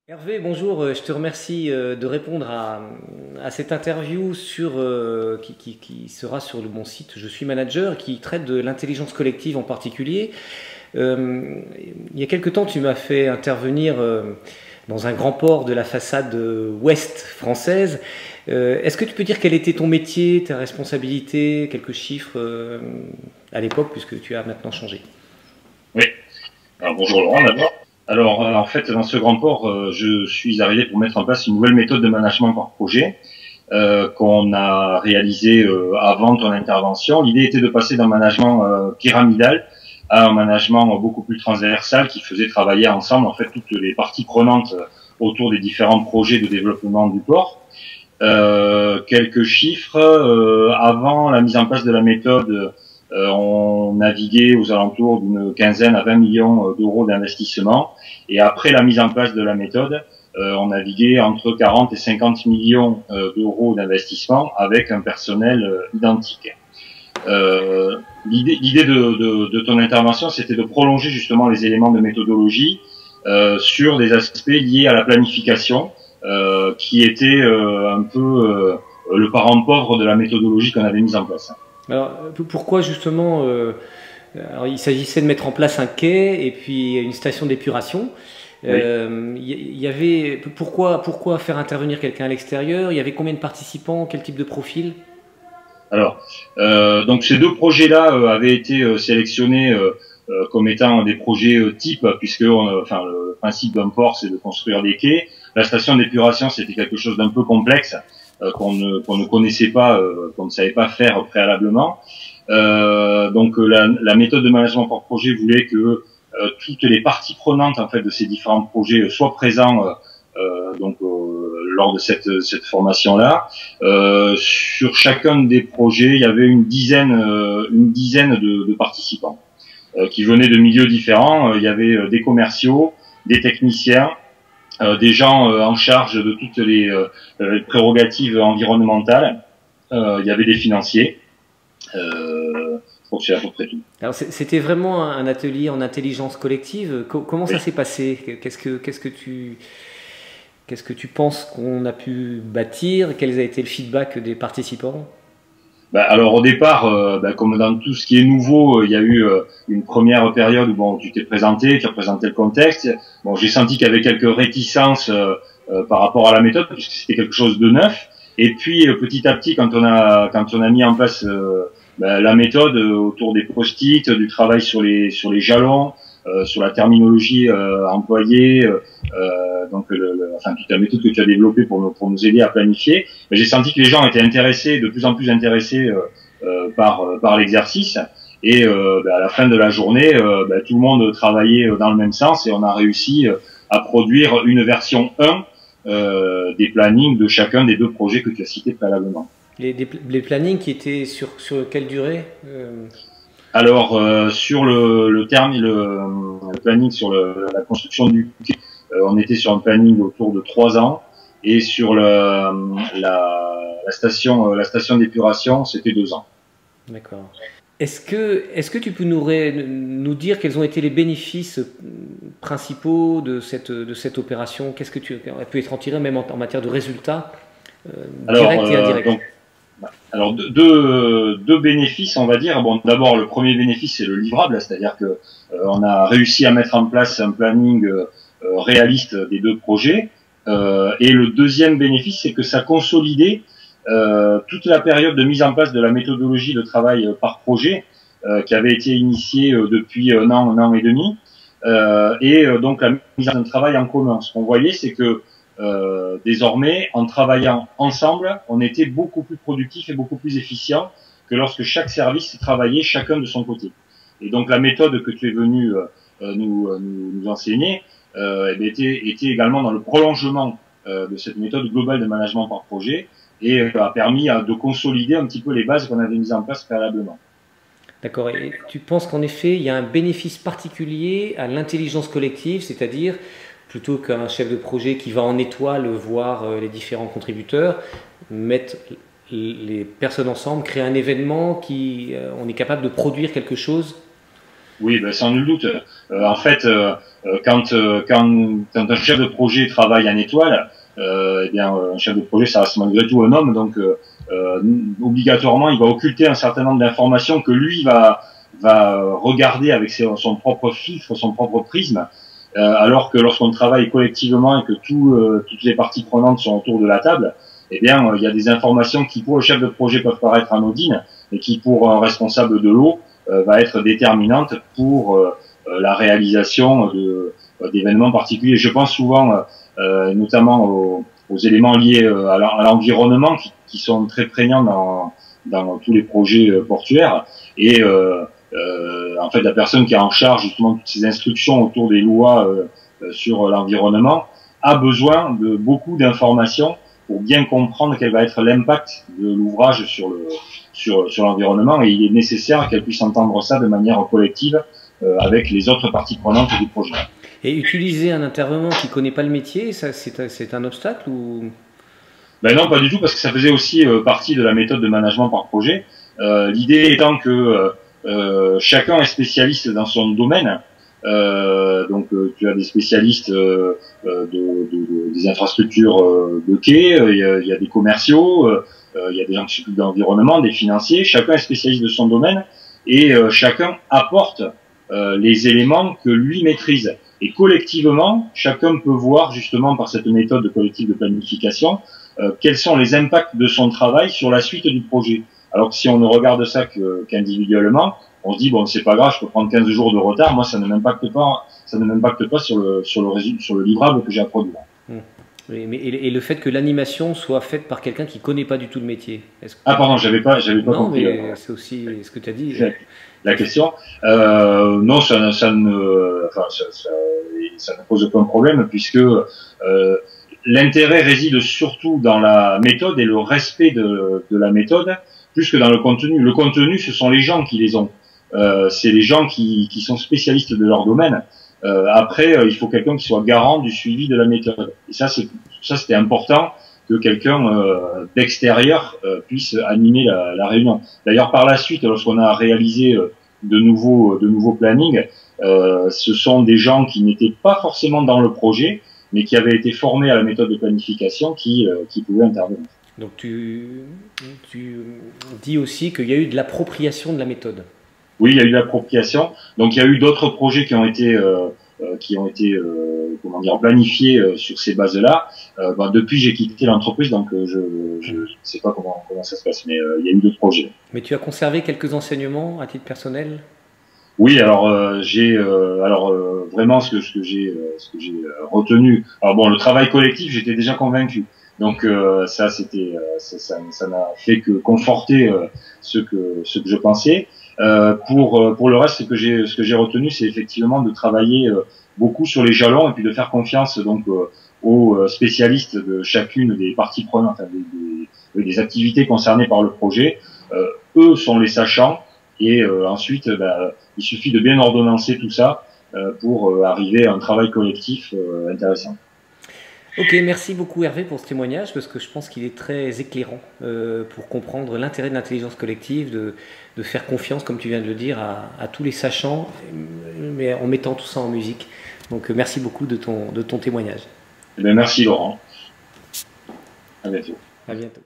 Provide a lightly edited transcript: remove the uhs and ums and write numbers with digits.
Hervé, bonjour, je te remercie de répondre à cette interview qui sera sur mon site Je suis manager, qui traite de l'intelligence collective en particulier. Il y a quelque temps, tu m'as fait intervenir dans un grand port de la façade ouest française. Est-ce que tu peux dire quel était ton métier, ta responsabilité, quelques chiffres à l'époque, puisque tu as maintenant changé? Oui. Alors, bonjour Laurent d'abord. Alors en fait dans ce grand port, je suis arrivé pour mettre en place une nouvelle méthode de management par projet qu'on a réalisée avant ton intervention. L'idée était de passer d'un management pyramidal à un management beaucoup plus transversal qui faisait travailler ensemble en fait toutes les parties prenantes autour des différents projets de développement du port. Quelques chiffres. Avant la mise en place de la méthode, on naviguait aux alentours d'une quinzaine à 20 millions d'euros d'investissement. Et après la mise en place de la méthode, on naviguait entre 40 et 50 millions d'euros d'investissement avec un personnel identique. L'idée de ton intervention, c'était de prolonger justement les éléments de méthodologie sur des aspects liés à la planification, qui était un peu le parent pauvre de la méthodologie qu'on avait mise en place. Alors, pourquoi justement alors, il s'agissait de mettre en place un quai et puis une station d'épuration. Oui. Pourquoi faire intervenir quelqu'un à l'extérieur? Il y avait combien de participants? Quel type de profil? Alors, donc ces deux projets-là avaient été sélectionnés comme étant des projets types, puisque enfin, le principe d'un port, c'est de construire des quais. La station d'épuration, c'était quelque chose d'un peu complexe qu'on ne connaissait pas, qu'on ne savait pas faire préalablement. Donc la méthode de management par projet voulait que toutes les parties prenantes en fait de ces différents projets soient présents lors de cette formation-là. Sur chacun des projets, il y avait une dizaine de participants qui venaient de milieux différents. Il y avait des commerciaux, des techniciens, des gens en charge de toutes les prérogatives environnementales. Il y avait des financiers. Je crois que c'est à peu près tout. Alors, c'était vraiment un atelier en intelligence collective. Comment ça Oui. s'est passé? Qu'est-ce que tu penses qu'on a pu bâtir? Quel a été le feedback des participants? Alors au départ, comme dans tout ce qui est nouveau, il y a eu une première période où bon, tu t'es présenté, tu as présenté le contexte. Bon, j'ai senti qu'il y avait quelques réticences par rapport à la méthode, puisque c'était quelque chose de neuf. Et puis petit à petit, quand on a mis en place la méthode autour des post-it, du travail sur les jalons, sur la terminologie employée, enfin toute la méthode que tu as développée pour nous aider à planifier. Mais j'ai senti que les gens étaient intéressés, de plus en plus intéressés par l'exercice. Et à la fin de la journée, tout le monde travaillait dans le même sens et on a réussi à produire une version 1 des plannings de chacun des deux projets que tu as cités préalablement. Les plannings qui étaient sur quelle durée? Alors sur le planning sur la construction du quai, on était sur un planning autour de 3 ans et sur la station d'épuration, c'était 2 ans. D'accord. Est-ce que tu peux nous dire quels ont été les bénéfices principaux de cette opération? Qu'est-ce que tu aurais pu être en tiré même en matière de résultats Alors, directs et indirects? alors deux bénéfices, on va dire. Bon, d'abord le premier bénéfice c'est le livrable, c'est-à-dire que on a réussi à mettre en place un planning réaliste des deux projets. Et le deuxième bénéfice c'est que ça consolidait toute la période de mise en place de la méthodologie de travail par projet qui avait été initiée depuis un an et demi. Donc la mise en travail en commun. Ce qu'on voyait, c'est que désormais, en travaillant ensemble, on était beaucoup plus productif et beaucoup plus efficient que lorsque chaque service travaillait chacun de son côté. Et donc la méthode que tu es venu nous enseigner était également dans le prolongement de cette méthode globale de management par projet et a permis de consolider un petit peu les bases qu'on avait mises en place préalablement. D'accord. Et tu penses qu'en effet, il y a un bénéfice particulier à l'intelligence collective, c'est-à-dire plutôt qu'un chef de projet qui va en étoile voir les différents contributeurs, mettre les personnes ensemble, créer un événement on est capable de produire quelque chose? Oui, ben, sans nul doute. En fait, quand un chef de projet travaille en étoile, eh bien, un chef de projet, ça reste malgré tout un homme, donc obligatoirement, il va occulter un certain nombre d'informations que lui va regarder avec son propre filtre, son propre prisme, alors que lorsqu'on travaille collectivement et que toutes les parties prenantes sont autour de la table, eh bien, il y a des informations qui, pour le chef de projet, peuvent paraître anodines, et qui, pour un responsable de l'eau, va être déterminante pour la réalisation d'événements particuliers. Je pense souvent, notamment aux éléments liés à l'environnement qui sont très prégnants dans tous les projets portuaires. Et en fait, la personne qui est en charge justement de toutes ces instructions autour des lois sur l'environnement a besoin de beaucoup d'informations pour bien comprendre quel va être l'impact de l'ouvrage sur l'environnement, et il est nécessaire qu'elle puisse entendre ça de manière collective avec les autres parties prenantes du projet. Et utiliser un intervenant qui ne connaît pas le métier, ça c'est un obstacle ou... Ben non, pas du tout, parce que ça faisait aussi partie de la méthode de management par projet. L'idée étant que chacun est spécialiste dans son domaine. Donc tu as des spécialistes des infrastructures de quai, il y a des commerciaux, il y a des gens qui s'occupent de l'environnement, des financiers. Chacun est spécialiste de son domaine et chacun apporte les éléments que lui maîtrise. Et collectivement, chacun peut voir justement par cette méthode collective de planification quels sont les impacts de son travail sur la suite du projet. Alors que si on ne regarde ça qu'individuellement, on se dit bon, c'est pas grave, je peux prendre 15 jours de retard, moi ça ne m'impacte pas sur le livrable que j'ai à produire. Et le fait que l'animation soit faite par quelqu'un qui connaît pas du tout le métier. Ah pardon, j'avais pas Non, compris. mais c'est aussi ce que tu as dit. La question. Non, ça ne pose aucun problème puisque l'intérêt réside surtout dans la méthode et le respect de la méthode plus que dans le contenu. Le contenu, ce sont les gens qui les ont. C'est les gens qui sont spécialistes de leur domaine. Après, il faut quelqu'un qui soit garant du suivi de la méthode. Et ça, c'était important que quelqu'un d'extérieur puisse animer la réunion. D'ailleurs, par la suite, lorsqu'on a réalisé de nouveaux plannings, ce sont des gens qui n'étaient pas forcément dans le projet, mais qui avaient été formés à la méthode de planification qui pouvaient intervenir. Donc tu dis aussi qu'il y a eu de l'appropriation de la méthode. Oui, il y a eu l'appropriation. Donc il y a eu d'autres projets qui ont été comment dire, planifiés sur ces bases-là. Depuis j'ai quitté l'entreprise, donc je ne sais pas comment ça se passe, mais il y a eu d'autres projets. Mais tu as conservé quelques enseignements à titre personnel? Oui, alors vraiment ce que j'ai retenu. Alors bon, le travail collectif, j'étais déjà convaincu. Donc ça n'a fait que conforter ce que je pensais. Pour le reste, ce que j'ai retenu, c'est effectivement de travailler beaucoup sur les jalons et puis de faire confiance donc aux spécialistes de chacune des parties prenantes, des activités concernées par le projet. Eux sont les sachants et ensuite, il suffit de bien ordonnancer tout ça pour arriver à un travail collectif intéressant. Ok, merci beaucoup Hervé pour ce témoignage, parce que je pense qu'il est très éclairant pour comprendre l'intérêt de l'intelligence collective, de faire confiance, comme tu viens de le dire, à tous les sachants, mais en mettant tout ça en musique. Donc merci beaucoup de ton témoignage. Eh bien, merci Laurent. À bientôt. À bientôt.